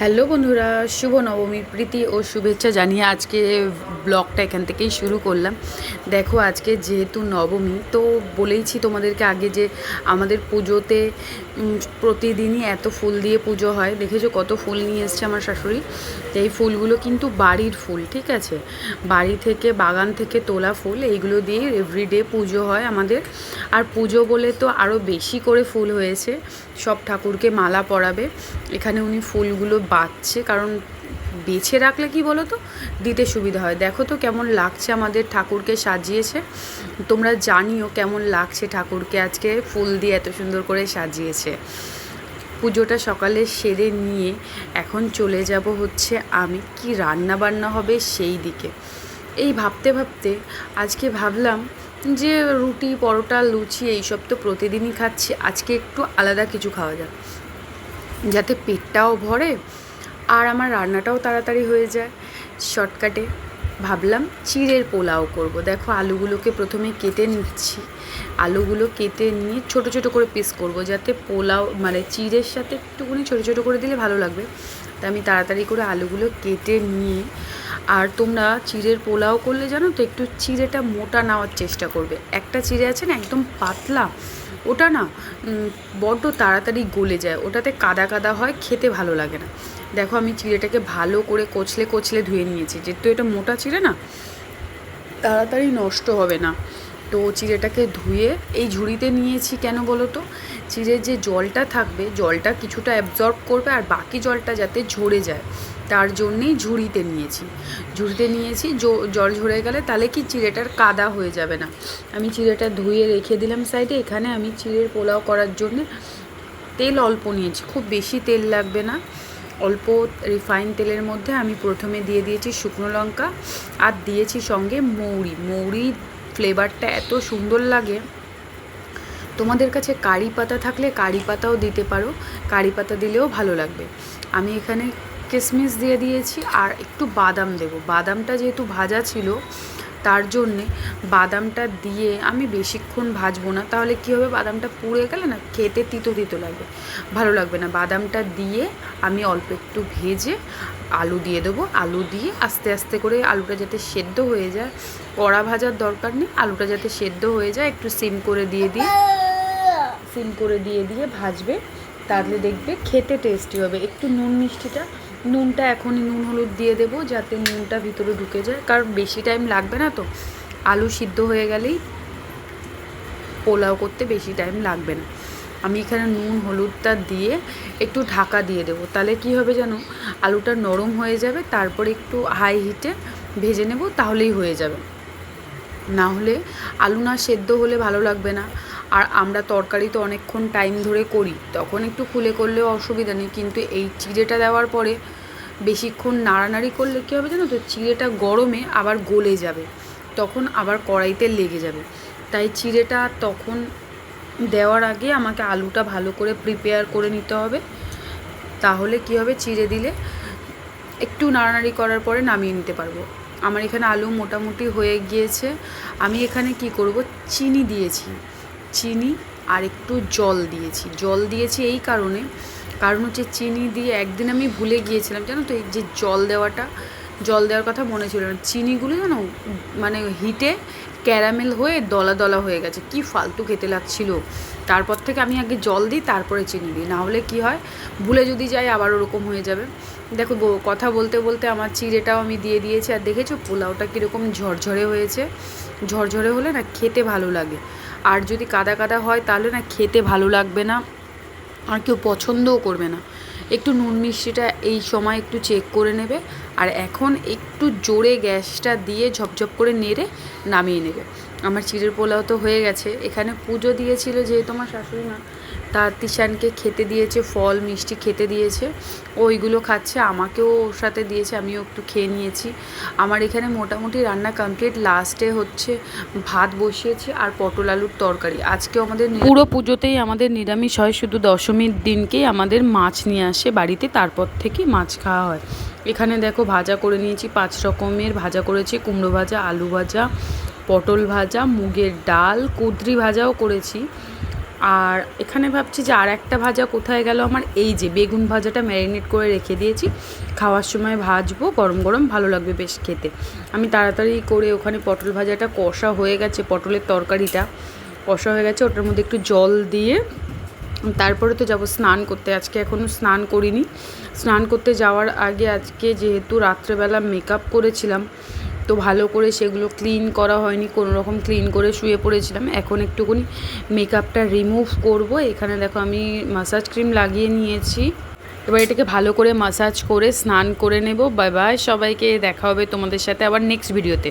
Hello বন্ধুরা, শুভ নবমীর প্রীতি ও শুভেচ্ছা জানিয়ে আজকে ব্লগটা এখান থেকেই শুরু করলাম। দেখো, আজকে যেহেতু নবমী, তো বলেইছি তোমাদেরকে আগে যে আমাদের পুজোতে প্রতিদিনই এত ফুল দিয়ে পুজো হয়। দেখেছো কত ফুল নিয়ে এসছে আমার শাশুড়ি। এই ফুলগুলো কিন্তু বাড়ির ফুল, ঠিক আছে, বাড়ি থেকে বাগান থেকে তোলা ফুল। এইগুলো দিয়ে এভরিডে পুজো হয় আমাদের। আর পুজো বলে তো আরও বেশি করে ফুল হয়েছে, সব ঠাকুরকে মালা পরাবে। এখানে উনি ফুলগুলো বাঁচছে, কারণ বেছে রাখলে কি বলো তো, দিতে সুবিধা হয়। দেখো তো কেমন লাগছে, আমাদের ঠাকুরকে সাজিয়েছে। তোমরা জানিও কেমন লাগছে ঠাকুরকে আজকে ফুল দিয়ে এত সুন্দর করে সাজিয়েছে। পুজোটা সকালে সেরে নিয়ে এখন চলে যাব হচ্ছে আমি কি রান্না বান্না হবে সেই দিকে। এই ভাবতে ভাবতে আজকে ভাবলাম যে রুটি, পরোটা, লুচি এইসব তো প্রতিদিনই খাচ্ছি, আজকে একটু আলাদা কিছু খাওয়া যাক, যাতে পেটটাও ভরে আর আমার রান্নাটাও তাড়াতাড়ি হয়ে যায়। শর্টকাটে ভাবলাম চিড়ের পোলাও করব। দেখো, আলুগুলোকে প্রথমে কেটে নিচ্ছি। আলুগুলো কেটে নিয়ে ছোট ছোট করে পিস করব, যাতে পোলাও মানে চিড়ের সাথে একটুখানি ছোট ছোট করে দিলে ভালো লাগবে। তাই আমি তাড়াতাড়ি করে আলুগুলো কেটে নিয়ে, আর তোমরা চিড়ের পোলাও করলে জানো তো, একটু চিড়েটা মোটা নেওয়ার চেষ্টা করবে। একটা চিড়ে আছে না একদম পাতলা, ওটা না বড্ড তাড়াতাড়ি গলে যায়, ওটাতে কাদা কাদা হয়, খেতে ভালো লাগে না। দেখো, আমি চিড়েটাকে ভালো করে কচলে কচলে ধুয়ে নিয়েছি, যেহেতু এটা মোটা চিড়ে না, তাড়াতাড়ি নষ্ট হবে না। তো চিড়েটাকে ধুয়ে এই ঝুড়িতে নিয়েছি, কেন বলো তো, চিড়ের যে জলটা থাকবে, জলটা কিছুটা অ্যাবজর্ব করবে, আর বাকি জলটা যাতে ঝরে যায়, তার জন্যেই ঝুড়িতে নিয়েছি। জল ঝরে গেলে তাহলে কি চিড়েটার কাদা হয়ে যাবে না। আমি চিড়েটা ধুয়ে রেখে দিলাম সাইডে। এখানে আমি চিড়ের পোলাও করার জন্যে তেল অল্প নিয়েছি, খুব বেশি তেল লাগবে না। অল্প রিফাইন তেলের মধ্যে আমি প্রথমে দিয়ে দিয়েছি শুকনো লঙ্কা, আর দিয়েছি সঙ্গে মৌরি ফ্লেভারটা এত সুন্দর লাগে। তোমাদের কাছে কারি পাতা থাকলে কারি পাতাও দিতে পারো, কারি পাতা দিলেও ভালো লাগবে। আমি এখানে কিশমিশ দিয়ে দিয়েছি, আর একটু বাদাম দেবো। বাদামটা যেহেতু ভাজা ছিল, তার জন্যে বাদামটা দিয়ে আমি বেশিক্ষণ ভাজবো না, তাহলে কী হবে, বাদামটা পুড়ে গেলে না খেতে তিতো তিতো লাগবে, ভালো লাগবে না। বাদামটা দিয়ে আমি অল্প একটু ভেজে আলু দিয়ে দেবো। আলু দিয়ে আস্তে আস্তে করে আলুটা যাতে সেদ্ধ হয়ে যায়, কড়া ভাজার দরকার নেই, আলুটা যাতে সেদ্ধ হয়ে যায়, একটু সিম করে দিয়ে ভাজবে, তাহলে দেখবে খেতে টেস্টি হবে। একটু নুনটা এখনই নুন হলুদ দিয়ে দেবো, যাতে নুনটা ভিতরে ঢুকে যায়, কারণ বেশি টাইম লাগবে না তো, আলু সিদ্ধ হয়ে গেলেই পোলাও করতে বেশি টাইম লাগবে না। আমি এখানে নুন হলুদটা দিয়ে একটু ঢাকা দিয়ে দেবো, তাহলে কি হবে জানো, আলুটা নরম হয়ে যাবে, তারপর একটু হাই হিটে ভেজে নেব, তাহলেই হয়ে যাবে। না হলে আলু না সেদ্ধ হলে ভালো লাগবে না। আর আমরা তরকারি তো অনেকক্ষণ টাইম ধরে করি, তখন একটু খুলে করলেও অসুবিধা নেই, কিন্তু এই চিড়েটা দেওয়ার পরে বেশিক্ষণ নাড়ানাড়ি করলে কী হবে জানো তো, চিড়েটা গরমে আবার গলে যাবে, তখন আবার কড়াইতে লেগে যাবে। তাই চিড়েটা তখন দেওয়ার আগে আমাকে আলুটা ভালো করে প্রিপেয়ার করে নিতে হবে, তাহলে কী হবে, চিড়ে দিলে একটু নাড়ানাড়ি করার পরে নামিয়ে নিতে পারবো। আমার এখানে আলু মোটামুটি হয়ে গিয়েছে। আমি এখানে কি করব, চিনি আর একটু জল দিয়েছি এই কারণ হচ্ছে চিনি দিয়ে একদিন আমি ভুলে গিয়েছিলাম জানো তো, এই যে জল দেওয়ার কথা মনে ছিল না। চিনিগুলো জানো মানে হিটে ক্যারামেল হয়ে দলা দলা হয়ে গেছে, কি ফালতু খেতে লাগছিল। তারপর থেকে আমি আগে জল দিই, তারপরে চিনি দিই, না হলে কি হয়, ভুলে যদি যাই আবার ওরকম হয়ে যাবে। দেখো, কথা বলতে বলতে আমার চিড়েটাও আমি দিয়ে দিয়েছি, আর দেখেছো পোলাওটা কীরকম ঝরঝরে হয়েছে। ঝরঝরে হলে না খেতে ভালো লাগে, আর যদি কাদা কাদা হয় তাহলে না খেতে ভালো লাগবে না, আর কেউ পছন্দও করবে না। একটু নুন মিষ্টিটা এই সময় একটু চেক করে নেবে, আর এখন একটু জোরে গ্যাসটা দিয়ে ঝপঝপ করে নেড়ে নামিয়ে নেবে। আমার চিড়ের পোলাও তো হয়ে গেছে। এখানে পুজো দিয়েছিল যেহেতু আমার শাশুড়ি মা, তার তিশানকে খেতে দিয়েছে, ফল মিষ্টি খেতে দিয়েছে, ওইগুলো খাচ্ছে, আমাকেও ওর সাথে দিয়েছে, আমিও একটু খেয়ে নিয়েছি। আমার এখানে মোটামুটি রান্না কমপ্লিট। লাস্টে হচ্ছে ভাত বসিয়েছি আর পটল আলুর তরকারি। আজকেও আমাদের পুরো পুজোতেই আমাদের নিরামিষ হয়, শুধু দশমীর দিনকেই আমাদের মাছ নিয়ে আসে বাড়িতে, তারপর থেকেই মাছ খাওয়া হয়। এখানে দেখো ভাজা করে নিয়েছি, 5 রকমের ভাজা করেছি, কুমড়ো ভাজা, আলু ভাজা, পটল ভাজা, মুগের ডাল, কুঁদরি ভাজাও করেছি, আর এখানে ভাবছি যে আর একটা ভাজা কোথায় গেল আমার, এই যে বেগুন ভাজাটা ম্যারিনেট করে রেখে দিয়েছি, খাওয়ার সময় ভাজবো, গরম গরম ভালো লাগবে বেশ খেতে। আমি তাড়াতাড়ি করে ওখানে পটল ভাজাটা কষা হয়ে গেছে, পটলের তরকারিটা কষা হয়ে গেছে, ওটার মধ্যে একটু জল দিয়ে তারপরে তো যাব স্নান করতে। আজকে এখনও স্নান করিনি, স্নান করতে যাওয়ার আগে আজকে যেহেতু রাত্রেবেলা মেকআপ করেছিলাম তো ভালো করে সেগুলো ক্লিন করা হয়নি, কোনো রকম ক্লিন করে শুয়ে পড়েছিলাম। এখন একটুখানি মেকআপটা রিমুভ করব। এখানে দেখো আমি মাসাজ ক্রিম লাগিয়ে নিয়েছি, এবার এটাকে ভালো করে মাসাজ করে স্নান করে নেব। বাই বাই সবাইকে, দেখা হবে তোমাদের সাথে আবার নেক্সট ভিডিওতে।